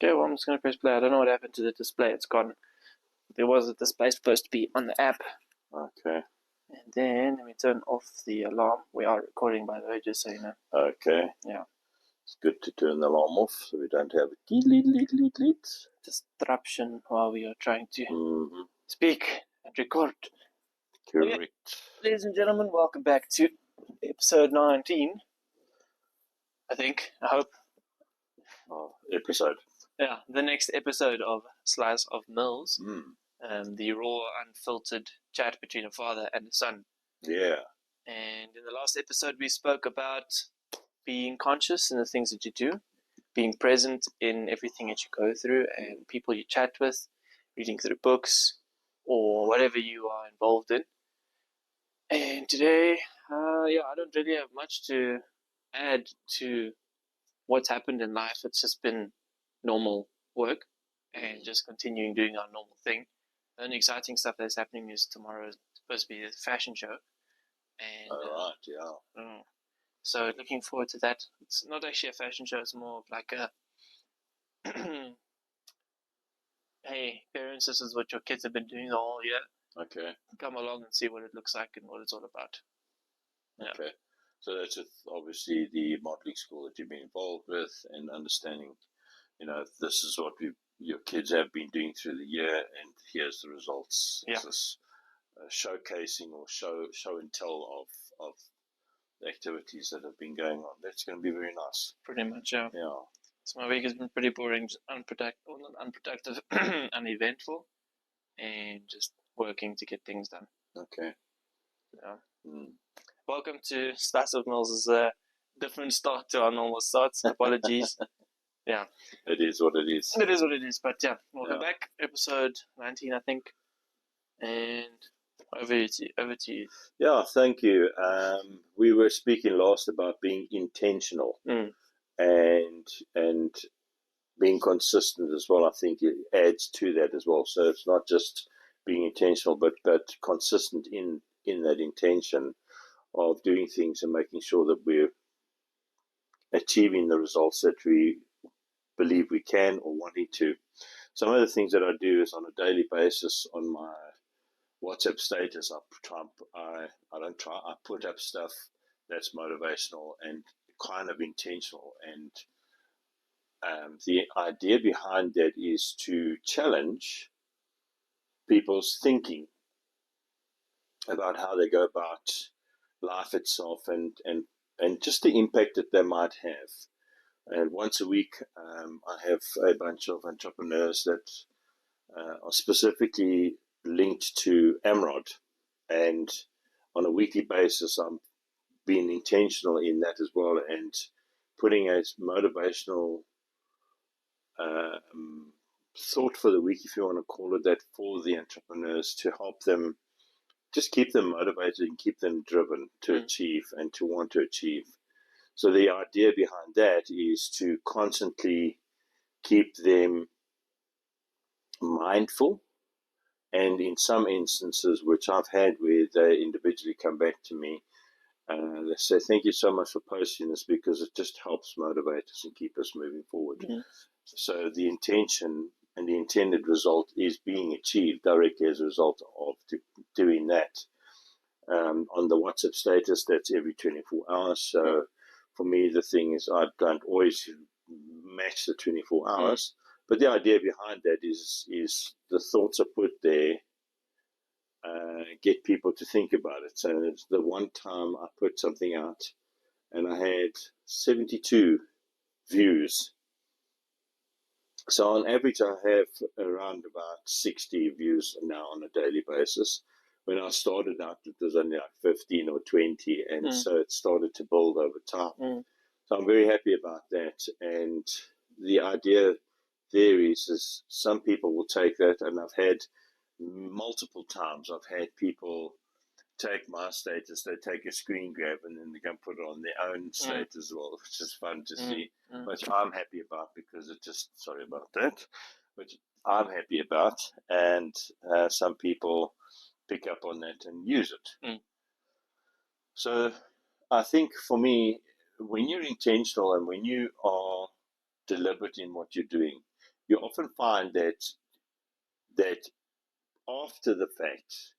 Okay, well, I'm just going to press play. I don't know what happened to the display. It's gone. There was a display supposed to be on the app. Okay. And then let me turn off the alarm. We are recording, by the way, just so you know. Okay. Yeah. It's good to turn the alarm off so we don't have a disruption while we are trying to mm-hmm. speak and record. Correct. Okay. Ladies and gentlemen, welcome back to episode 19. I think. I hope. Episode. Yeah, the next episode of Slice of Mills. Mm. The raw, unfiltered chat between a father and a son. Yeah. And in the last episode, we spoke about being conscious in the things that you do, being present in everything that you go through and people you chat with, reading through books, or whatever you are involved in. And today, I don't really have much to add to what's happened in life. It's just been normal work and just continuing doing our normal thing. The only exciting stuff that's happening is tomorrow is supposed to be the fashion show. And, All right, yeah. So looking forward to that. It's not actually a fashion show, it's more of like a hey, parents, this is what your kids have been doing the whole year. Okay. Come along and see what it looks like and what it's all about. Yeah. Okay. So that's obviously the modeling school that you've been involved with and understanding, this is what your kids have been doing through the year and here's the results. Yeah. It's this showcasing or show and tell of the activities that have been going on. That's going to be very nice. Pretty much, yeah. Yeah. So my week has been pretty boring, unproductive, uneventful, and just working to get things done. Okay. Yeah. Welcome to Slice of Mills' different start to our normal starts. Apologies. Yeah. It is what it is. It is what it is, but yeah. Welcome back. Episode 19, I think. And over to you. Yeah, thank you. We were speaking last about being intentional and being consistent as well. I think it adds to that as well. So it's not just being intentional, but consistent in that intention of doing things and making sure that we're achieving the results that we believe we can or wanting to. Some of the things that I do is on a daily basis on my WhatsApp status, I put up stuff that's motivational and kind of intentional. And the idea behind that is to challenge people's thinking about how they go about life itself and just the impact that they might have. And once a week, I have a bunch of entrepreneurs that are specifically linked to Amrod. And on a weekly basis, I'm being intentional in that as well and putting a motivational thought for the week, if you want to call it that, for the entrepreneurs to help them, just keep them motivated and keep them driven to achieve and to want to achieve. So the idea behind that is to constantly keep them mindful. And in some instances, which I've had where they individually come back to me, they say, thank you so much for posting this because it just helps motivate us and keep us moving forward. So the intention and the intended result is being achieved directly as a result of doing that. On the WhatsApp status, that's every 24 hours. So for me, the thing is I don't always match the 24 hours. But the idea behind that is the thoughts are put there, get people to think about it. So it's the one time I put something out and I had 72 views. So on average, I have around about 60 views now on a daily basis. When I started out, it was only like 15 or 20, and so it started to build over time. So I'm very happy about that. And the idea there is some people will take that, and I've had multiple times, I've had people take my status, they take a screen grab, and then they can put it on their own status as well, which is fun to see, which I'm happy about because it just, sorry about that, which I'm happy about, and some people pick up on that and use it. So I think for me, when you're intentional and when you are deliberate in what you're doing, you often find that after the fact,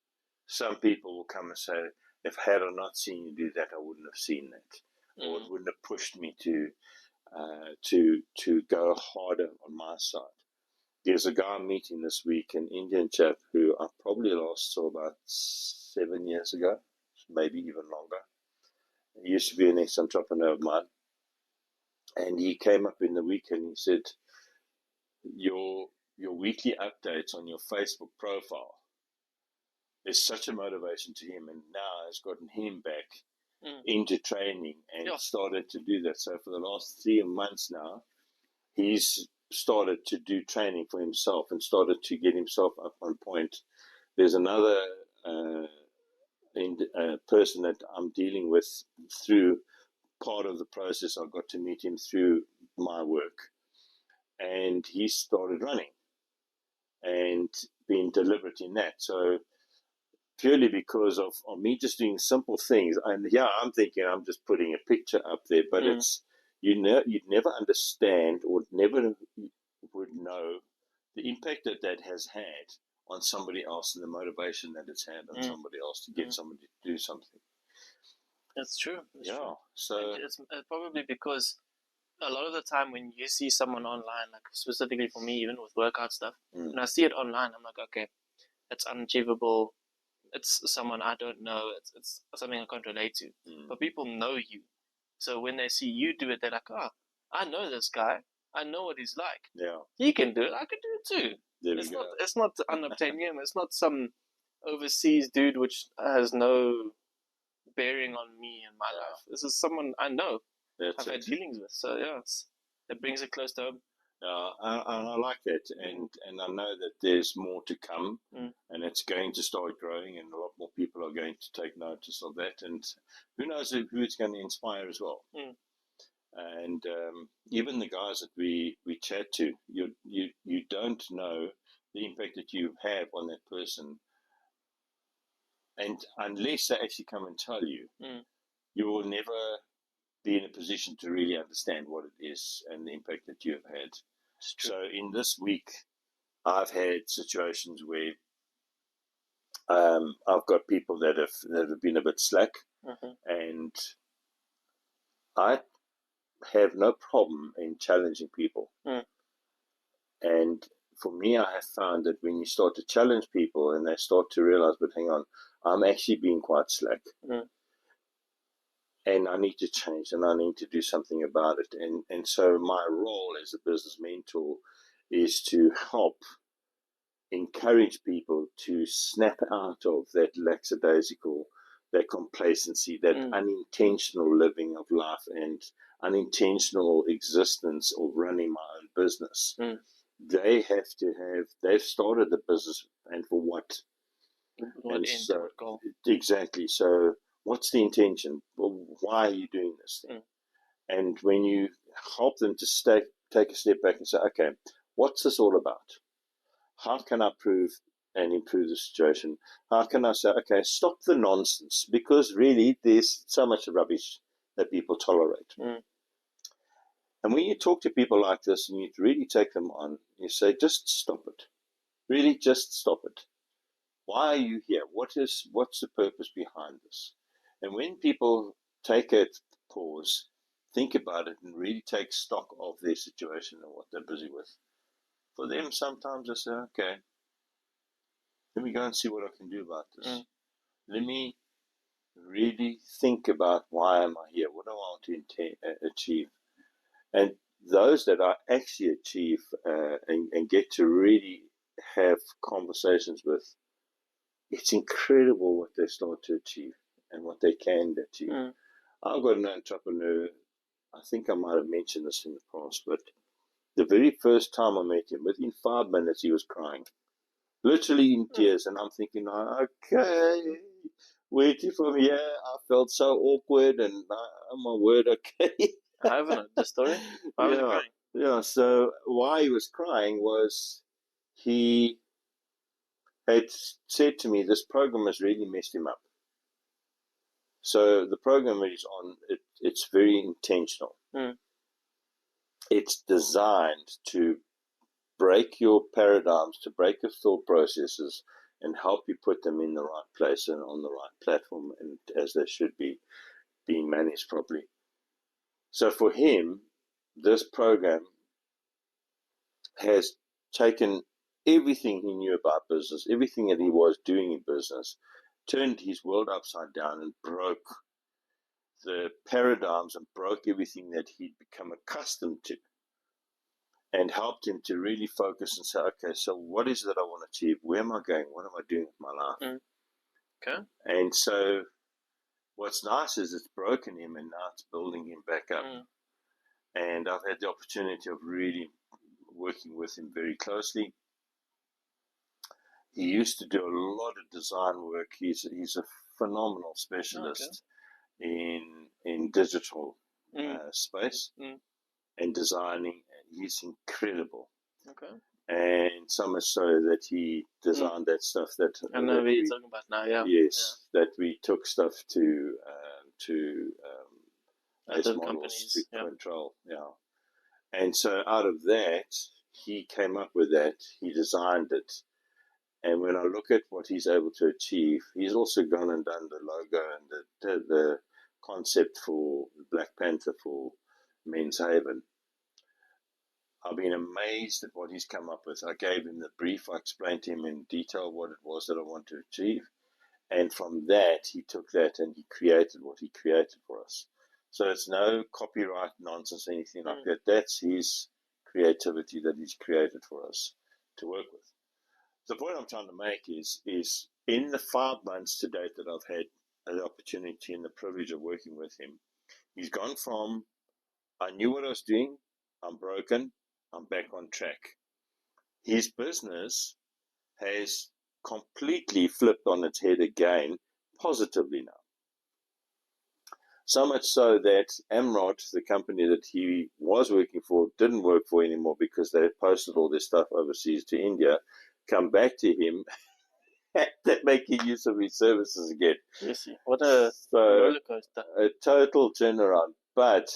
some people will come and say, if had I not seen you do that, I wouldn't have seen that, or it wouldn't have pushed me to go harder on my side. There's a guy I'm meeting this week, an Indian chap who I probably last saw about 7 years ago, maybe even longer. He used to be an ex-entrepreneur of mine. And he came up in the week and he said, your weekly updates on your Facebook profile is such a motivation to him, and now has gotten him back into training and started to do that. So for the last 3 months now, he's started to do training for himself and started to get himself up on point. There's another person that I'm dealing with through part of the process. I got to meet him through my work, and he started running and being deliberate in that. So purely because of me just doing simple things, and I'm thinking I'm just putting a picture up there, but it's you'd never understand or never would know the impact that has had on somebody else and the motivation that it's had on somebody else to get somebody to do something. That's true. True. So it's probably because a lot of the time when you see someone online, like specifically for me, even with workout stuff, when I see it online, I'm like, okay, it's unachievable. It's someone I don't know. It's something I can't relate to. But people know you. So when they see you do it, they're like, oh, I know this guy. I know what he's like. Yeah. He can do it. I can do it too. It's not unobtainium. It's not some overseas dude which has no bearing on me and my life. This is someone I know. I've had dealings with. So it brings it close to home. I like that, and I know that there's more to come, and it's going to start growing, and a lot more people are going to take notice of that, and who knows who it's going to inspire as well. And even the guys that we chat to, you don't know the impact that you have on that person, and unless they actually come and tell you, you will never be in a position to really understand what it is and the impact that you have had. So in this week, I've had situations where I've got people that have been a bit slack, and I have no problem in challenging people. And for me, I have found that when you start to challenge people and they start to realize, but hang on, I'm actually being quite slack. And I need to change, and I need to do something about it. And so my role as a business mentor is to help encourage people to snap out of that lackadaisical, that complacency, that unintentional living of life and unintentional existence of running my own business. They've started the business, and for what? What end, what goal? Exactly. So what's the intention? Well, why are you doing this thing? And when you help them to take a step back and say, okay, what's this all about? How can I improve the situation? How can I say, okay, stop the nonsense? Because really there's so much rubbish that people tolerate. And when you talk to people like this and you really take them on, you say, just stop it. Really just stop it. Why are you here? What's the purpose behind this? And when people take a pause, think about it, and really take stock of their situation and what they're busy with, for them sometimes they say, okay, let me go and see what I can do about this. Let me really think about why am I here? What do I want to achieve? And those that I actually achieve and get to really have conversations with, it's incredible what they start to achieve and what they can achieve. I've got an entrepreneur, I think I might have mentioned this in the past, but the very first time I met him, within 5 minutes he was crying. Literally in tears, and I'm thinking, okay, where to from here? I felt so awkward, and my word, okay. I haven't heard the story. Why was he crying? Yeah, so why he was crying was he had said to me, this program has really messed him up. So the program is it's very intentional. It's designed to break your paradigms, to break your thought processes, and help you put them in the right place and on the right platform, and as they should be, being managed properly. So for him, this program has taken everything he knew about business, everything that he was doing in business, turned his world upside down and broke the paradigms and broke everything that he'd become accustomed to, and helped him to really focus and say, okay, so what is it that I want to achieve? Where am I going? What am I doing with my life? Okay. And so what's nice is it's broken him, and now it's building him back up. And I've had the opportunity of really working with him very closely. He used to do a lot of design work. He's a phenomenal specialist in digital space and designing. He's incredible. Okay. And so much so that he designed that stuff that I know what you're talking about now. Yeah. Yes, that we took stuff to as Other models companies, to control. Yeah. And so out of that, he came up with that. He designed it. And when I look at what he's able to achieve, he's also gone and done the logo and the concept for Black Panther for Men's Haven. I've been amazed at what he's come up with. I gave him the brief. I explained to him in detail what it was that I want to achieve. And from that, he took that and he created what he created for us. So it's no copyright nonsense, anything like that. That's his creativity that he's created for us to work with. The point I'm trying to make is in the 5 months to date that I've had the opportunity and the privilege of working with him, he's gone from, I knew what I was doing, I'm broken, I'm back on track. His business has completely flipped on its head again, positively now. So much so that Amrod, the company that he was working for, didn't work for anymore because they posted all their stuff overseas to India, come back to him, that making use of his services again. Yes, what a roller coaster. A total turnaround. But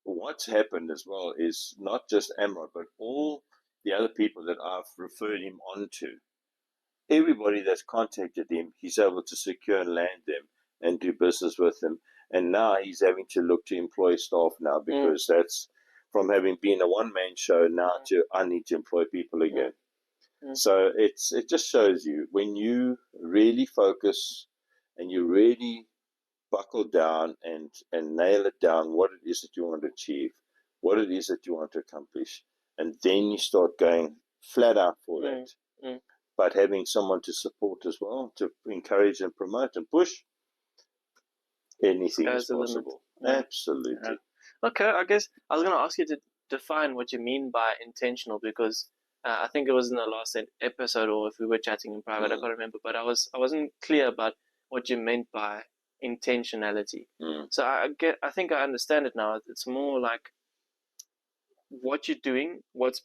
what's happened as well is not just Amrod, but all the other people that I've referred him on to. Everybody that's contacted him, he's able to secure and land them and do business with them. And now he's having to look to employ staff now because that's from having been a one-man show now to I need to employ people again. So it just shows you when you really focus and you really buckle down and nail it down what it is that you want to achieve, what it is that you want to accomplish, and then you start going flat out for that. But having someone to support as well, to encourage and promote and push, anything is possible. Absolutely. Okay, I guess I was going to ask you to define what you mean by intentional, because I think it was in the last episode, or if we were chatting in private, I can't remember, but I wasn't clear about what you meant by intentionality. So I think I understand it now. It's more like what you're doing, what's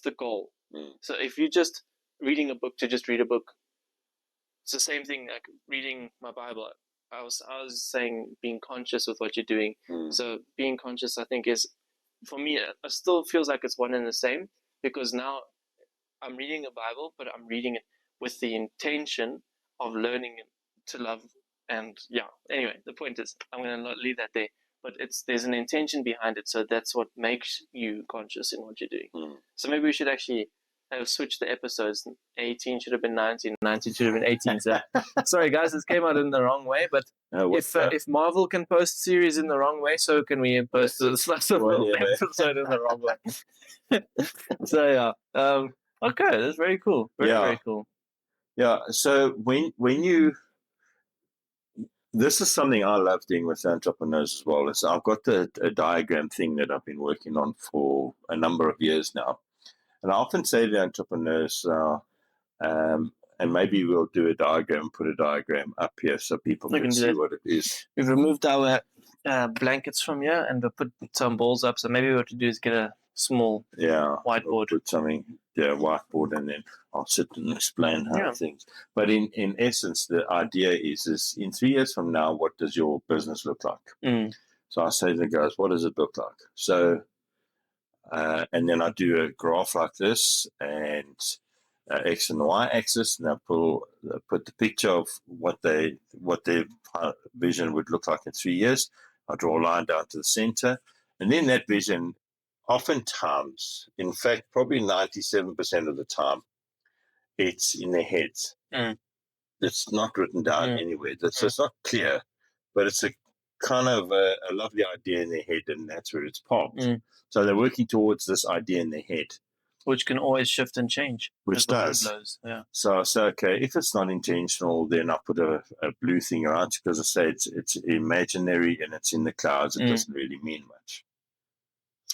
the goal. So if you're just reading a book to just read a book, it's the same thing like reading my Bible. I was saying being conscious with what you're doing. So being conscious, I think, is, for me, it still feels like it's one and the same, because now I'm reading a Bible, but I'm reading it with the intention of learning to love. And yeah, anyway, the point is, I'm going to leave that there. But there's an intention behind it, so that's what makes you conscious in what you're doing. So maybe we should actually switch the episodes. 18 should have been 19, 19 should have been 18. So sorry guys, this came out in the wrong way, but if Marvel can post series in the wrong way, so can we post the slice of episode in the wrong way. So yeah, okay, that's very cool. Very cool. Yeah, so when you, this is something I love doing with entrepreneurs as well. Is I've got a diagram thing that I've been working on for a number of years now. And I often say to entrepreneurs, and maybe we'll do a diagram, put a diagram up here so people can see what it is. We've removed our blankets from here and we'll put some balls up. So maybe what to do is get a small whiteboard. We'll put something, whiteboard, and then I'll sit and explain how things. But in essence, the idea is in 3 years from now, what does your business look like? So I say to the guys, what does it look like? So And then I do a graph like this, and X and Y axis, and I put the picture of what their vision would look like in 3 years. I draw a line down to the center, and then that vision, oftentimes, in fact, probably 97% of the time, it's in their heads. It's not written down anywhere. So it's not clear, but it's a kind of a lovely idea in their head, and that's where it's parked. So they're working towards this idea in their head, which can always shift and change. Which does. Yeah. So okay, if it's not intentional, then I put a blue thing around, because I say it's imaginary and it's in the clouds. It doesn't really mean much.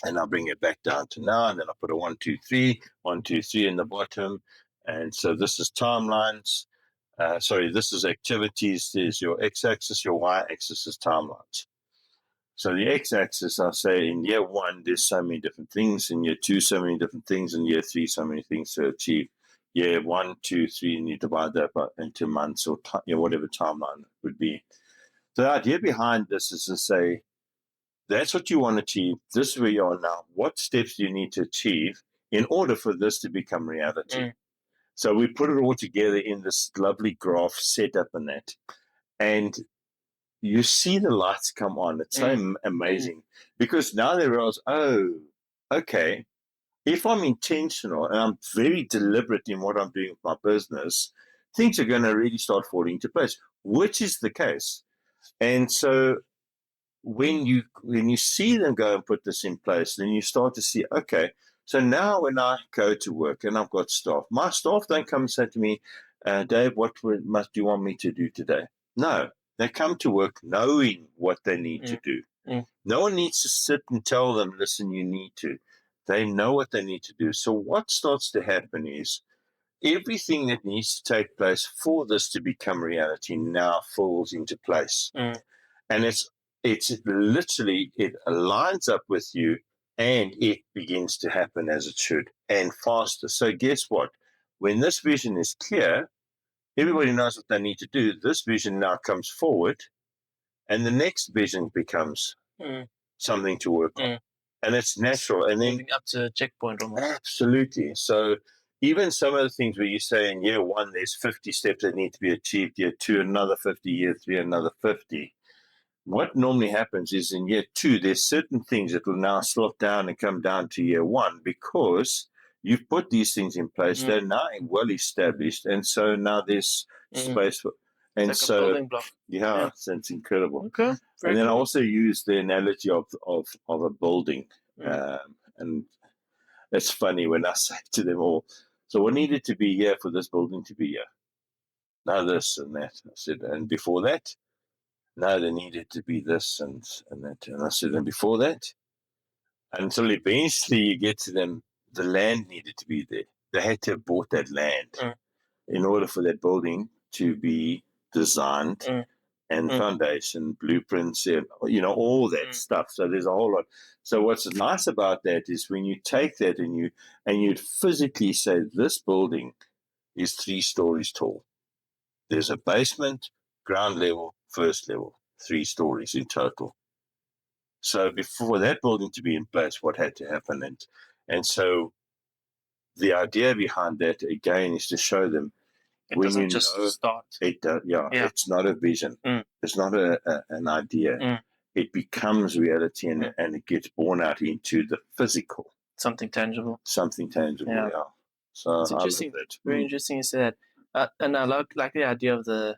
And I'll bring it back down to now, and then I put a 1, 2, 3, 1, 2, 3 in the bottom. And so this is timelines. This is activities. There's your x-axis, your y-axis is timelines. So the x-axis, I say in year 1, there's so many different things. In year 2, so many different things. In year 3, so many things to achieve. Year 1, 2, 3, and you divide that into months or whatever timeline it would be. So the idea behind this is to say, that's what you want to achieve. This is where you are now. What steps do you need to achieve in order for this to become reality? So we put it all together in this lovely graph setup and that. And you see the lights come on. It's so amazing, because now they realize, oh, okay, if I'm intentional and I'm very deliberate in what I'm doing with my business, things are going to really start falling into place, which is the case. And so when you see them go and put this in place, then you start to see, okay, so now when I go to work and I've got staff, my staff don't come and say to me, Dave, what must you want me to do today? No, they come to work knowing what they need to do. No one needs to sit and tell them, listen, you need to. They know what they need to do. So what starts to happen is everything that needs to take place for this to become reality now falls into place. And it's literally, it aligns up with you, and it begins to happen as it should, and faster. So guess what? When this vision is clear, everybody knows what they need to do. This vision now comes forward, and the next vision becomes something to work on. And it's natural. And then moving up to a checkpoint almost. Absolutely. So even some of the things where you say in year 1, there's 50 steps that need to be achieved, year 2, another 50, year 3, another 50. What normally happens is in year 2, there's certain things that will now slot down and come down to year 1, because you've put these things in place. They're now well established. And so now there's space for, and it's like so, a building block. Yeah, it's incredible. Okay. And then I also use the analogy of a building. And it's funny when I say to them all, so what needed to be here for this building to be here? Now this and that. I said, and before that? No, there needed to be this and that. And I said, and before that? Until eventually you get to them, the land needed to be there. They had to have bought that land in order for that building to be designed, and foundation, blueprints, and all that stuff. So there's a whole lot. So what's nice about that is when you take that and you'd physically say this building is 3 stories tall. There's a basement, ground level, first level, 3 stories in total. So before that building to be in place, what had to happen? And so the idea behind that, again, is to show them, it doesn't just start. It's not a vision. It's not an idea. It becomes reality, and it gets born out into the physical. Something tangible. Yeah. So it's interesting. Very interesting you say that. And I like the idea of the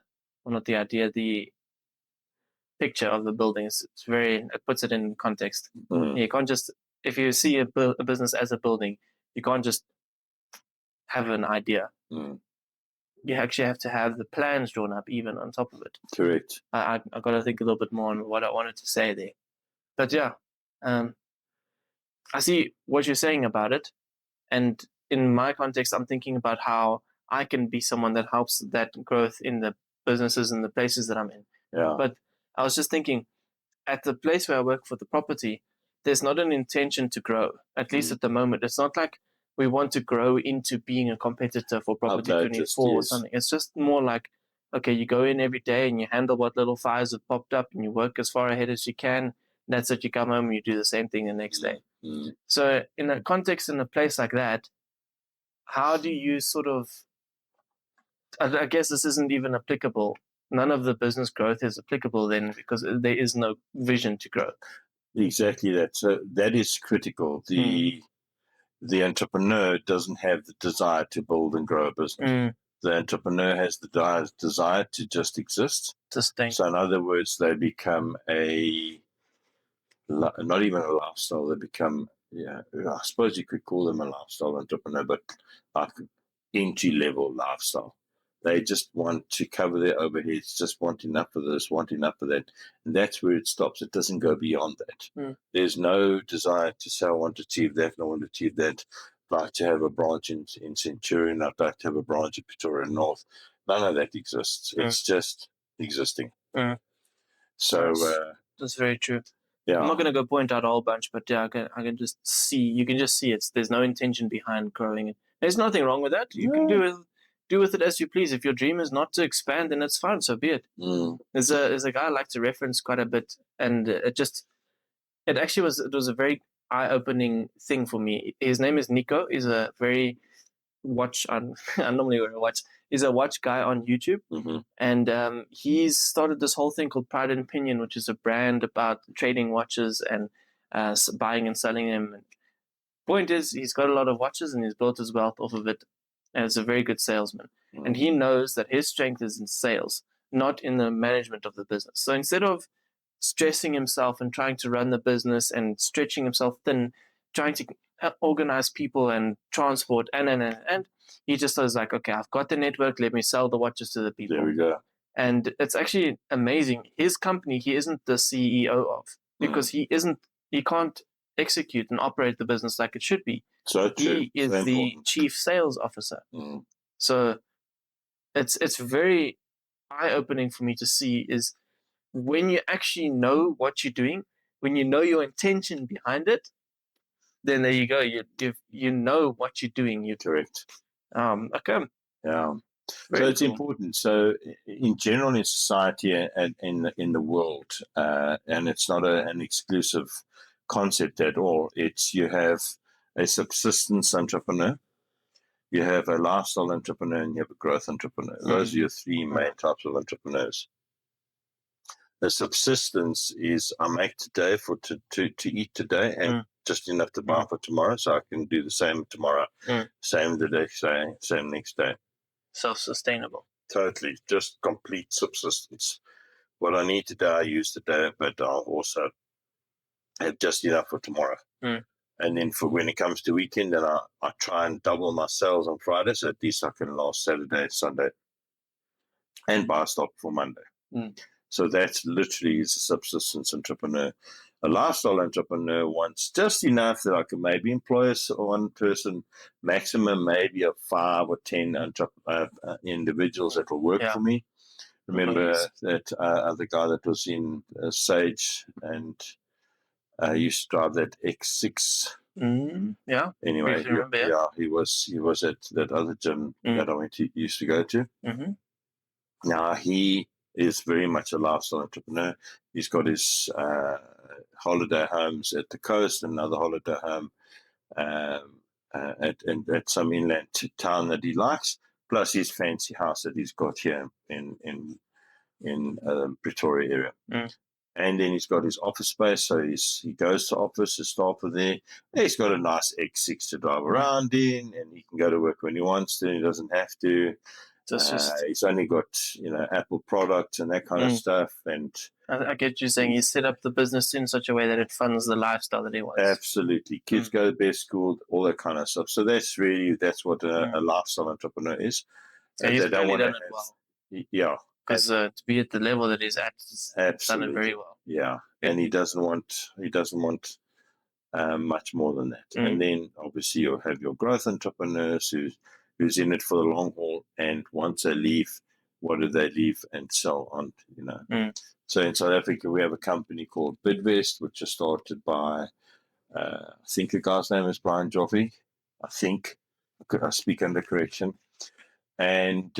picture of the buildings. It puts it in context. You can't just, if you see a business as a building, you can't just have an idea. You actually have to have the plans drawn up even on top of it. Correct. I got to think a little bit more on what I wanted to say there. But yeah, I see what you're saying about it. And in my context, I'm thinking about how I can be someone that helps that growth in the businesses and the places that I'm in. Yeah. But I was just thinking, at the place where I work for the property, there's not an intention to grow, at least at the moment. It's not like we want to grow into being a competitor for Property 24 or something. It's just more like, okay, you go in every day and you handle what little fires have popped up and you work as far ahead as you can. And that's it. You come home and you do the same thing the next day. So in a context, in a place like that, how do you sort of, I guess this isn't even applicable. None of the business growth is applicable then because there is no vision to grow. Exactly that. So that is critical. The entrepreneur doesn't have the desire to build and grow a business. The entrepreneur has the desire to just exist. Sustain. So in other words, they become not even a lifestyle. They become, I suppose you could call them a lifestyle entrepreneur, but like entry-level lifestyle. They just want to cover their overheads, just want enough of this, want enough of that. And that's where it stops. It doesn't go beyond that. There's no desire to say, I want to achieve that, and I want to achieve that. I'd like to have a branch in Centurion. I'd like to have a branch in Pretoria North. None of that exists. It's just existing. So that's very true. Yeah. I'm not going to go point out a whole bunch, but yeah, I can just see. You can just see there's no intention behind growing it. There's nothing wrong with that. You can do with it as you please. If your dream is not to expand, then it's fine. So be it. There's a guy I like to reference quite a bit, and it was a very eye-opening thing for me. His name is Nico. He's a very I normally wear a watch. He's a watch guy on YouTube, and he's started this whole thing called Pride and Opinion, which is a brand about trading watches and buying and selling them. And point is, he's got a lot of watches and he's built his wealth off of it, and is a very good salesman. And he knows that his strength is in sales, not in the management of the business. So instead of stressing himself and trying to run the business and stretching himself thin, trying to organize people and transport and he just was like, okay, I've got the network, let me sell the watches to the people. There we go. And it's actually amazing. His company he isn't the CEO of, because he can't execute and operate the business like it should be. So he is the important. chief sales officer. So it's very eye-opening for me to see is when you actually know what you're doing, when you know your intention behind it, then there you go. You know what you're doing. You're correct. Okay. Yeah. So it's important. So in general, in society and in the world, and it's not an exclusive concept at all. It's you have a subsistence entrepreneur, you have a lifestyle entrepreneur, and you have a growth entrepreneur. Those are your three main types of entrepreneurs. The subsistence is I make today to eat today and just enough to buy for tomorrow, so I can do the same tomorrow, same the next day, same next day. Self-sustainable. Totally, just complete subsistence. What I need today, I use today, but I'll also have just enough for tomorrow. And then for when it comes to weekend, then I try and double my sales on Friday, so at least I can last Saturday, Sunday, and buy stock for Monday. So that's literally is a subsistence entrepreneur. A lifestyle entrepreneur wants just enough that I can maybe employ one person, maximum maybe of 5 or 10 individuals that will work for me. Remember that other guy that was in Sage and used to drive that X6. Yeah. Anyway, he was at that other gym that I used to go to. Now he is very much a lifestyle entrepreneur. He's got his holiday homes at the coast, another holiday home at some inland town that he likes, plus his fancy house that he's got here in Pretoria area. And then he's got his office space, so he goes to office, his staff are there. He's got a nice X6 to drive around in, and he can go to work when he wants to, and he doesn't have to. He's only got Apple products and that kind of stuff. And I get you saying he set up the business in such a way that it funds the lifestyle that he wants. Absolutely, kids go to best school, all that kind of stuff. So that's what a lifestyle entrepreneur is. So he's really done it well. Yeah, because to be at the level that he's at, he's done it very well. Yeah, and he doesn't want much more than that. And then obviously you'll have your growth entrepreneurs who's in it for the long haul, and once they leave, what do they leave and sell on? So in South Africa we have a company called Bidvest, which is started by I think the guy's name is Brian Joffe. I think I speak under correction, and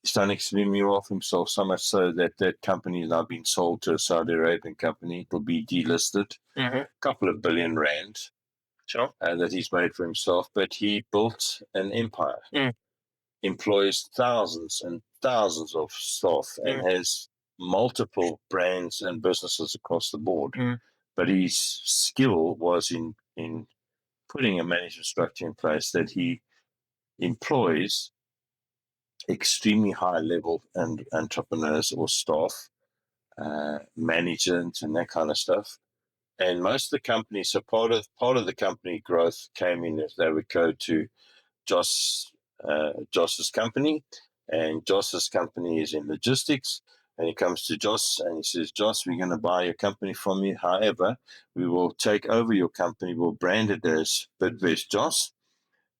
He's done extremely well for himself, so much so that that company has now been sold to a Saudi Arabian company. It will be delisted. A couple of billion rand. Sure. That he's made for himself, but he built an empire, employs thousands and thousands of staff, and has multiple brands and businesses across the board. But his skill was in putting a management structure in place that he employs extremely high level and entrepreneurs or staff, management and that kind of stuff. And most of the companies, so part of the company growth came in as they would go to Joss's company, and Joss's company is in logistics. And he comes to Joss and he says, Joss, we're going to buy your company from you. However, we will take over your company. We'll brand it as Bidvest Joss.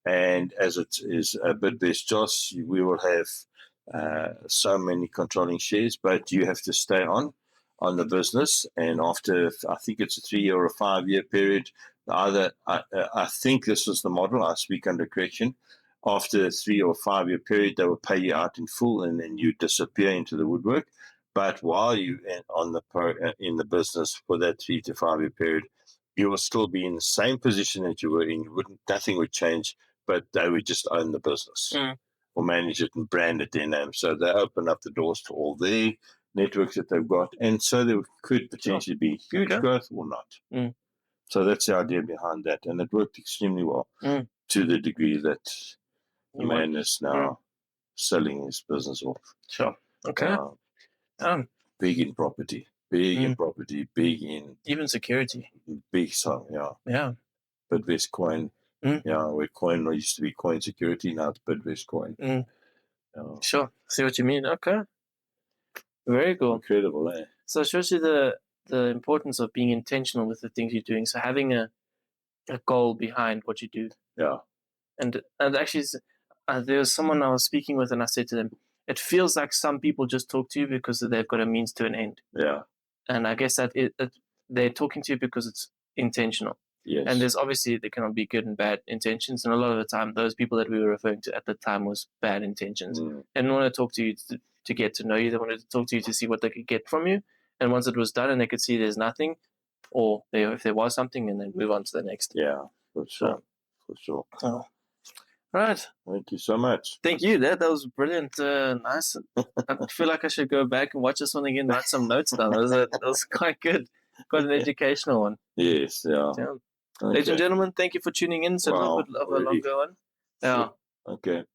And as it is a Bidvest Joss, we will have so many controlling shares, but you have to stay on the business. And after, I think it's a 3 or a 5 year period, either I think this was the model, I speak under correction. After a 3 or 5 year period, they will pay you out in full, and then you disappear into the woodwork. But while you in the business for that 3 to 5 year period, you will still be in the same position that you were in. Nothing would change, but they would just own the business or manage it and brand it their name. So they open up the doors to all their networks that they've got, and so there could potentially be huge growth or not. So that's the idea behind that, and it worked extremely well to the degree that the man is now selling his business off. Sure. Okay. Big in property, big in even security. Big song, yeah. Yeah. Bidvest Coin. Yeah, where Coin used to be Coin Security, now it's Bidvest Coin. Sure. See what you mean. Okay. Very cool. Incredible, eh? So it shows you the importance of being intentional with the things you're doing. So having a goal behind what you do. Yeah. And actually, there was someone I was speaking with, and I said to them, it feels like some people just talk to you because they've got a means to an end. Yeah. And I guess that they're talking to you because it's intentional. Yes. And there's obviously, there can be good and bad intentions. And a lot of the time, those people that we were referring to at the time was bad intentions. And they want to talk to you to get to know you. They wanted to talk to you to see what they could get from you. And once it was done and they could see there's nothing, or if there was something, and then move on to the next. Yeah, for sure. For sure. Oh. Right. Thank you so much. Thank you. That was brilliant. Nice. I feel like I should go back and watch this one again, write some notes down. That was quite good. Quite an educational one. Yes, yeah. Okay. Ladies and gentlemen, thank you for tuning in. So a little bit of a longer one. Yeah. Okay. A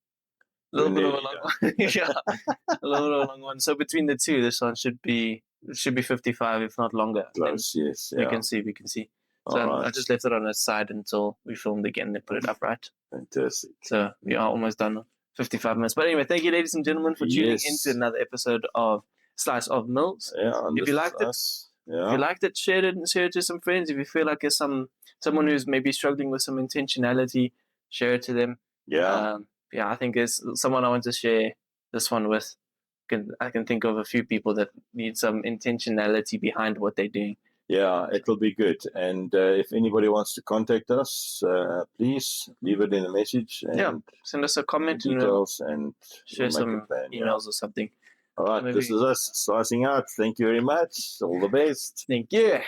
little bit of a long one. Yeah. A little bit of a long one. So between the two, this one should be 55, if not longer. Close, yes. Yeah. We can see. So I just left it on its side until we filmed again and put it up, right? Fantastic. So we are almost done. 55 minutes. But anyway, thank you, ladies and gentlemen, for tuning into another episode of Slice of Mills. Yeah, if you liked it, share it to some friends. If you feel like there's someone who's maybe struggling with some intentionality, share it to them. Yeah. I think there's someone I want to share this one with. I can think of a few people that need some intentionality behind what they're doing. Yeah, it will be good. And if anybody wants to contact us, please leave it in a message. And send us a comment details and share some emails or something. All right, this is us slicing out. Thank you very much. All the best. Thank you.